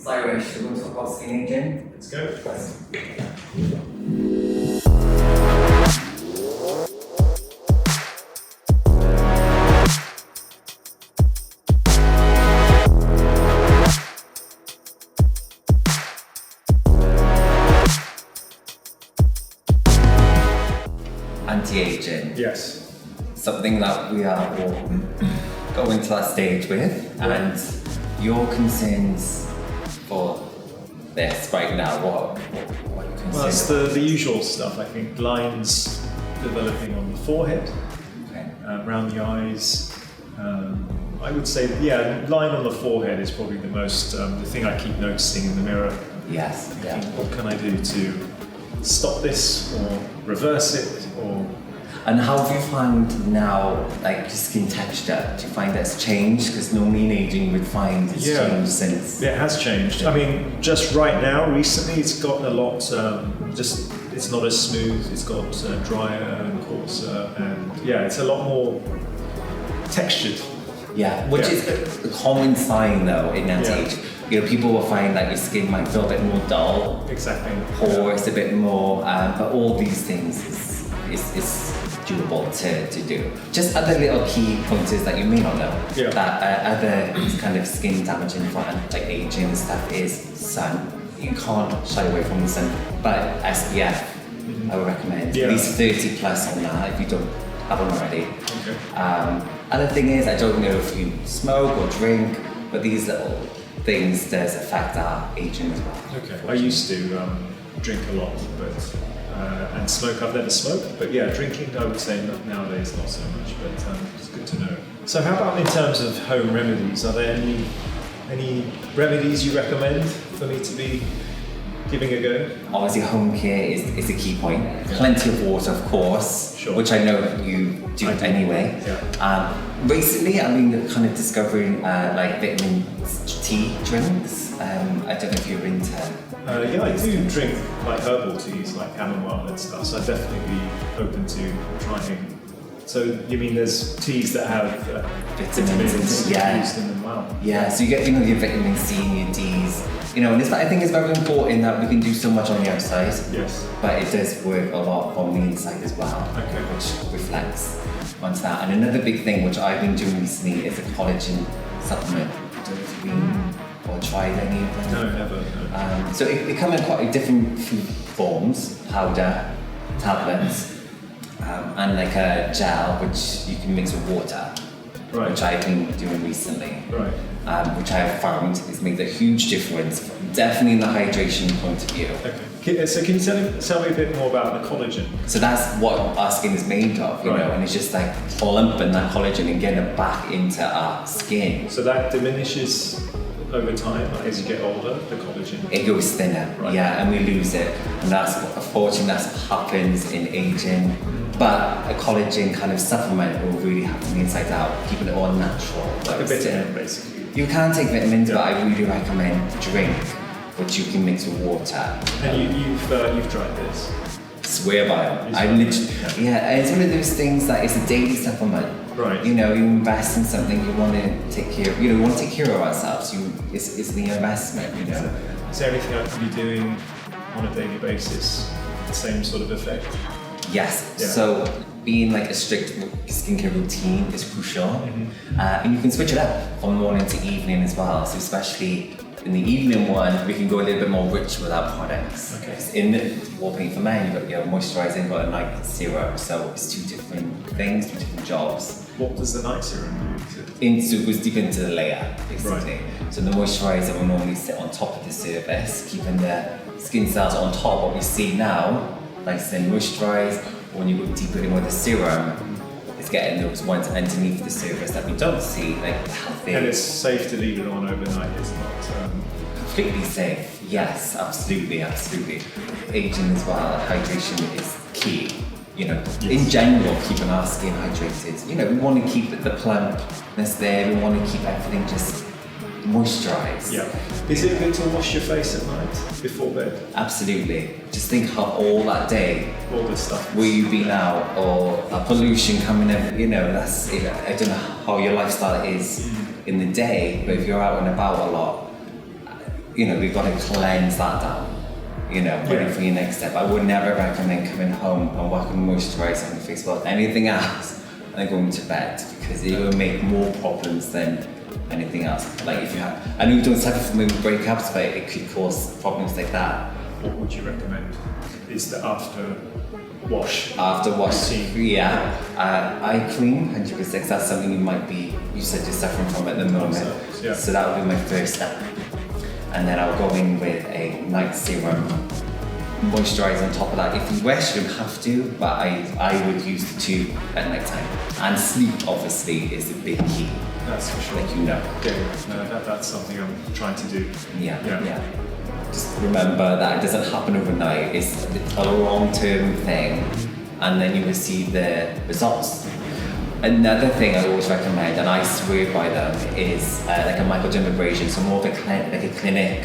Irish, we're going to talk about skin aging. Let's go. Anti-aging. Yes. Something that we are all going to that stage with, and your concerns for this right now, what are you concerned? Well, that's the usual stuff, I think. Lines developing on the forehead, Okay. around the eyes. I would say, yeah, line on the forehead is probably the most, the thing I keep noticing in the mirror. Yes, yeah. Thinking, what can I do to stop this or reverse it or... And how do you find now, like, your skin texture? Do you find that's changed? Because normally in aging you would find it's changed since. Yeah, it has changed. I mean, just right now, recently, it's gotten a lot, it's not as smooth, it's got drier and coarser, and yeah, it's a lot more textured. Yeah, which is a common sign though in anti-age. You know, people will find that your skin might feel a bit more dull, Exactly. porous a bit more, but all these things is doable to do. Just other little key pointers that you may not know, that other kind of skin damaging for anti-aging and stuff is sun. You can't shy away from the sun, but SPF, I would recommend at least 30 plus on that if you don't have one already. Okay. Other thing is, I don't know if you smoke or drink, but these little things does affect our aging as well. Okay. I used to drink a lot, but and smoke. I've never smoked, but yeah, drinking I would say nowadays not so much. But it's good to know. So how about in terms of home remedies? Are there any remedies you recommend for me to be giving a go? Obviously, home care is a key point. Plenty of water, of course, which I know you do anyway. Recently, I've been kind of discovering like vitamin tea drinks. I don't know if you're into. Yeah, I do drink like herbal teas, like chamomile and stuff. So I'd definitely be open to trying. So you mean there's teas that have vitamins used in them? Wow. Yeah, so you get your vitamin C and your D's. And I think it's very important that we can do so much on the outside. Yes. But it does work a lot on the inside as well. Okay. Which reflects onto that. And another big thing which I've been doing recently is a collagen supplement. I don't know if you've been or tried any of them. No, never. No. So they come in quite different food forms: powder, tablets, and like a gel which you can mix with water. Right. Which I've been doing recently. Right. Which I have found has made a huge difference, definitely in the hydration point of view. Okay. So can you tell me a bit more about the collagen? So that's what our skin is made of, you know, and it's just like plumping that collagen and getting it back into our skin. So that diminishes over time as you get older, the collagen? It goes thinner, and we lose it. And that's, unfortunately, that's what happens in aging. But a collagen kind of supplement will really happen from the inside out, keeping it all natural. Like a vitamin, basically. You can take vitamins, but I really recommend drink, which you can mix with water. And you've tried this? Swear by it. I literally, and it's one of those things that it's a daily supplement. Right. You know, you invest in something, you want to take care. We want to take care of ourselves. It's the investment. You know. Is there anything I can be doing on a daily basis? The same sort of effect? Yes. Yeah. So being like a strict skincare routine is crucial, and you can switch it up from morning to evening as well. So especially in the evening one, we can go a little bit more rich with our products. Okay. In the wall-paint for men, you've got your moisturizer and got a night serum. So it's two different things, two different jobs. What does the night serum do? It goes deep into the layer, basically. Right. So the moisturizer will normally sit on top of the surface, keeping the skin cells on top. What we see now, nice and moisturized. When you go deeper in with the serum, it's getting those ones underneath the surface that we don't see, like healthy. And it's safe to leave it on overnight, it's not... Completely safe, yes, absolutely. Aging as well, hydration is key. In general, keeping our skin hydrated. We want to keep the plumpness there, we want to keep everything just moisturized. Yeah. Is it good to wash your face at night before bed? Absolutely. Just think how all that day, all this stuff, where you've been out, or a pollution coming in. That's it. I don't know how your lifestyle is in the day, but if you're out and about a lot, we've got to cleanse that down. Ready for your next step. I would never recommend coming home and working moisturizer on your face or anything else and then going to bed, because it will make more problems than anything else. Like if you have, I know you don't suffer from breakups, but it could cause problems like that. What would you recommend? Is the after wash? After wash, yeah. Eye cream, 100%. That's something you said you're suffering from at the moment. So that would be my first step. And then I'll go in with a night serum, moisturizer on top of that. If you wish, you don't have to, but I would use the tube at night time. And sleep, obviously, is a big key. That's for sure. Like that's something I'm trying to do. Yeah. Just remember that it doesn't happen overnight. It's a long-term thing, and then you will see the results. Another thing I always recommend, and I swear by them, is like a microdermabrasion, so more of a clinic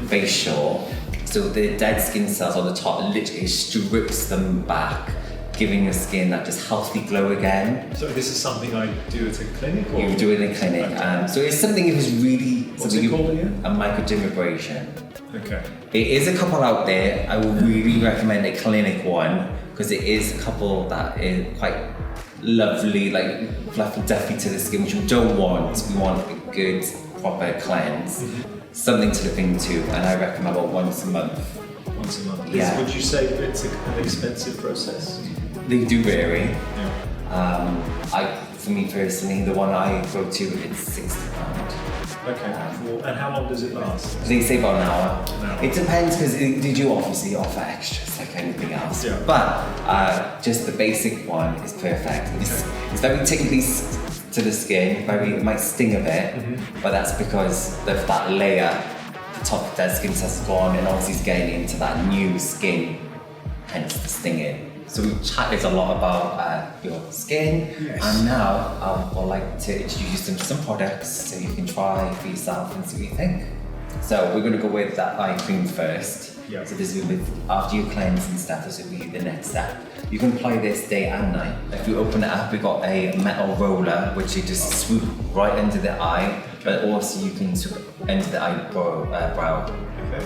facial. So the dead skin cells on the top literally strips them back, giving your skin that just healthy glow again. So this is something I do at a clinic? Or? You do it in a clinic. Okay. So it's something if it's really... What's it called again? A microdermabrasion. Okay. It is a couple out there. I would really recommend a clinic one, because it is a couple that is quite lovely, like fluffy duffy to the skin, which we don't want. We want a good, proper cleanse. Something to look into, and I recommend about once a month. Once a month? Yeah. Would you say it's an expensive process? They do vary. Yeah. For me personally, the one I go to, it's £60. Okay. And how long does it last? They say about an hour. An hour. It depends, because they do obviously offer extras like anything else. Yeah. But just the basic one is perfect. It's very tingly to the skin. It might sting a bit, but that's because of that layer. The top of dead skin cells is gone, and obviously it's getting into that new skin, hence the stinging. So we chatted a lot about your skin, and now I'd like to introduce you to some products so you can try for yourself and see what you think. So we're going to go with that eye cream first. Yeah. So this will be after you cleanse and stuff. This will be the next step. You can apply this day and night. If you open it up, we've got a metal roller which you just swoop right under the eye, but also you can swoop under the eyebrow. Okay.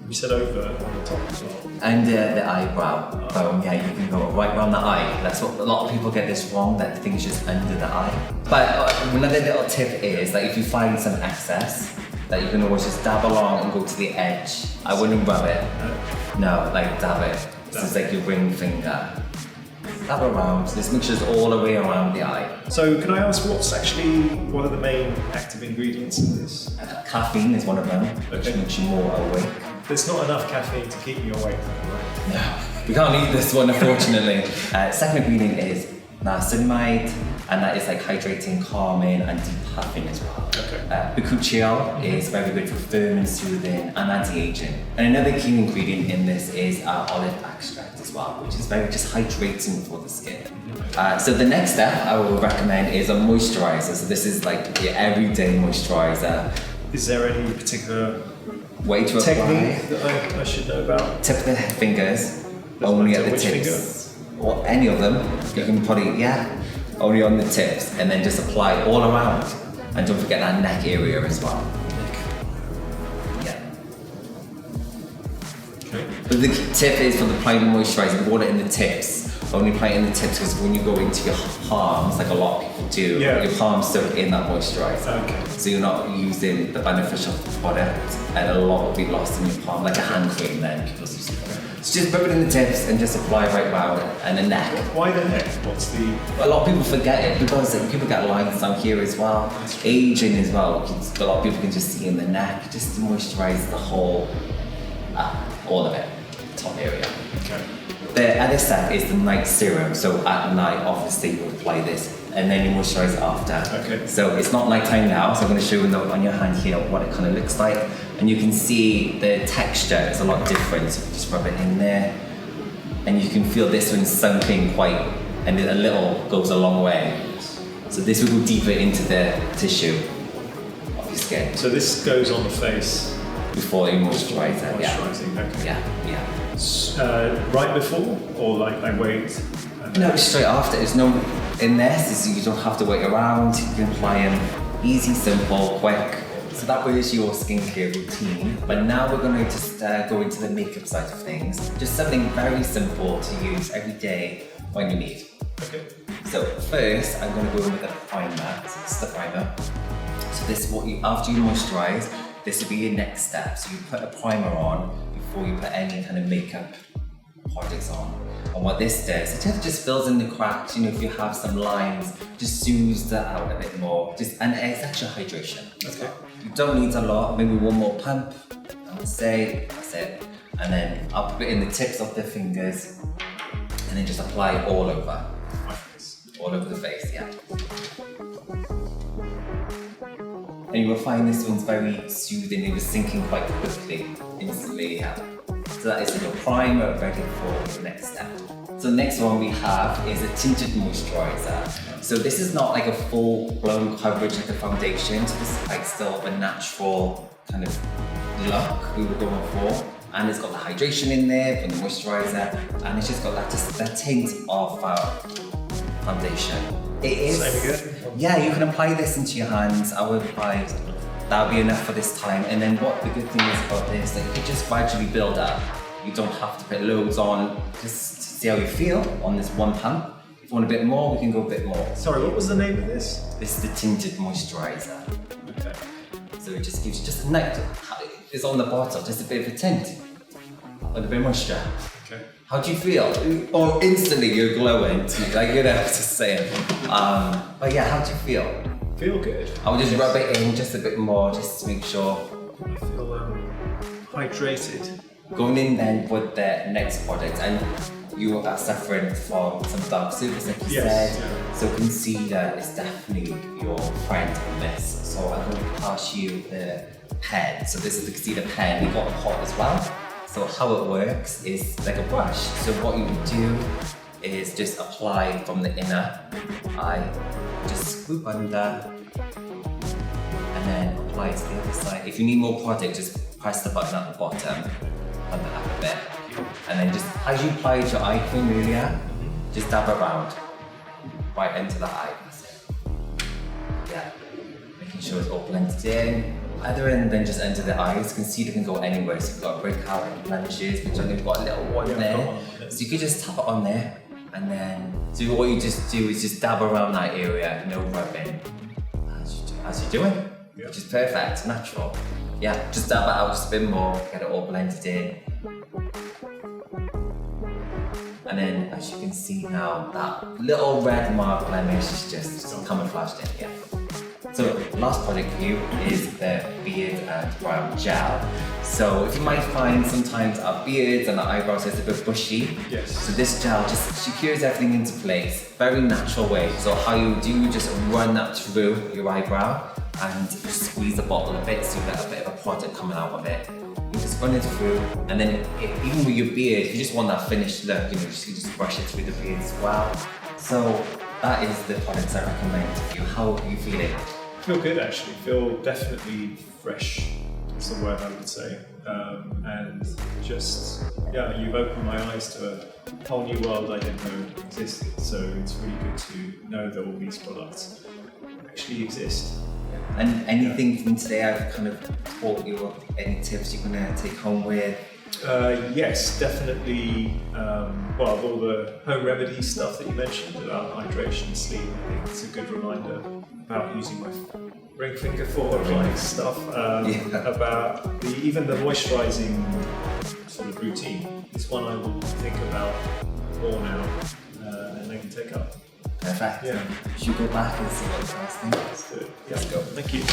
You said over on the top as well. Under the eyebrow bone, yeah, you can go right around the eye. That's what a lot of people get this wrong, that thing's just under the eye. But another little tip is that if you find some excess, that you can always just dab along and go to the edge. I wouldn't rub it. No, like dab it. This is like your ring finger. Dab around. This mixture's all the way around the eye. So can I ask what are the main active ingredients in this? Caffeine is one of them, which makes you more awake. There's not enough caffeine to keep you awake, right? No, we can't eat this one, unfortunately. Second ingredient is nasolabial, and that is like hydrating, calming, and depuffing as well. Okay. Bakuchiol is very good for firming, soothing, and anti-aging. And another key ingredient in this is olive extract as well, which is very just hydrating for the skin. So the next step I will recommend is a moisturizer. So this is like your everyday moisturizer. Is there any particular way to technique apply that I should know about? Tip of the fingers, only at the tips, or any of them. You can put it, only on the tips, and then just apply all around. And don't forget that neck area as well. Yeah. Okay. But the tip is for the applying the moisturizer, you want it in the tips. Only apply it in the tips because when you go into your palms, like a lot of people do, your palms soak in that moisturizer. Okay. So you're not using the beneficial product, and a lot will be lost in your palm, like a hand cream then. So just rub it in the tips and just apply right round and the neck. Why the neck? A lot of people forget it because people get lines down here as well. Aging as well. A lot of people can just see in the neck, just to moisturize the whole, all of it, top area. Okay. The other step is the night serum. So at night, obviously, you apply this and then you moisturize after. Okay. So it's not nighttime now, so I'm going to show you on your hand here what it kind of looks like. And you can see the texture is a lot different. So just rub it in there. And you can feel this one sunk in quite, and a little goes a long way. So this will go deeper into the tissue of your skin. So this goes on the face? Before you moisturize it, Moisturizing, okay. Yeah. Right before, or like wait? No, straight after. There's no, in this, you don't have to wait around. You can apply them easy, simple, quick. So that was your skincare routine. But now we're going to just go into the makeup side of things. Just something very simple to use every day when you need. Okay. So first, I'm going to go in with a primer. So this is the primer. So this is what you, after you moisturize, this will be your next step. So you put a primer on before you put any kind of makeup products on. And what this does, it just fills in the cracks. You know, if you have some lines, just smooths that out a bit more. And it's actual hydration. Okay. You don't need a lot, maybe one more pump, I would say, that's it. And then I'll put it in the tips of the fingers and then just apply it all over. All over the face, yeah. And you will find this one's very soothing, it was sinking quite quickly, instantly, yeah. So that is your primer ready for the next step. So the next one we have is a tinted moisturizer. So this is not like a full-blown coverage like a foundation, so this is like still a natural kind of look we were going for. And it's got the hydration in there from the moisturizer, and it's just got that tint of foundation. It is. Yeah, you can apply this into your hands. I would apply, that'll be enough for this time. And then what the good thing is about this, that you can just gradually build up. You don't have to put loads on, just to see how you feel on this one pump. If you want a bit more, we can go a bit more. Sorry, what was the name of this? This is the tinted moisturizer. Okay. So it just gives you just a nice, it's on the bottle, just a bit of a tint. With a bit of moisture. Okay. How do you feel? Oh, instantly you're glowing, like you know, just saying. But yeah, how do you feel? Feel good. I would just rub it in just a bit more, just to make sure. I feel hydrated. Going in then with the next product, and you are suffering from some dark circles, like you said. Yeah. So concealer is definitely your friend in this. So I'm going to pass you the pen. So this is the concealer pen. We got hot as well. So how it works is like a brush. So what you would do is just apply from the inner eye, just swoop under, and then apply it to the other side. If you need more product, just press the button at the bottom, on the up a bit. And then just, as you applied your eye cream earlier, just dab around, right into the eye, that's it. Yeah, making sure it's all blended in. Other end then just enter the eyes. Concealer can go anywhere, so you've got breakout and blemishes, which I've got a little one there. So you could just tap it on there, and then, so what you just do is just dab around that area, no rubbing, as you're doing, which is perfect, natural. Yeah, just dab it out just a bit more, get it all blended in. And then, as you can see now, that little red mark blemish is just camouflaged in here. So last product for you is the beard and brow gel. So if you might find sometimes our beards and our eyebrows is a bit bushy. Yes. So this gel just secures everything into place, very natural way. So how you do, just run that through your eyebrow and squeeze the bottle a bit so you get a bit of a product coming out of it. You just run it through, and then even with your beard, if you just want that finished look, you know, you just brush it through the beard as well. So that is the products I recommend to you. How are you feeling? Feel good actually. Feel definitely fresh. That's the word I would say. And just you've opened my eyes to a whole new world I didn't know existed. So it's really good to know that all these products actually exist. And anything from today I've kind of taught you, or any tips you're gonna take home with? Yes, definitely. Well, all the home remedy stuff that you mentioned about hydration, sleep, I think it's a good reminder about using my ring finger for applying stuff. About even the moisturising sort of routine. It's one I will think about more now and maybe take up. Perfect. Yeah. Should we go back and see what the first thing is? Let's do it. Let's go. Thank you.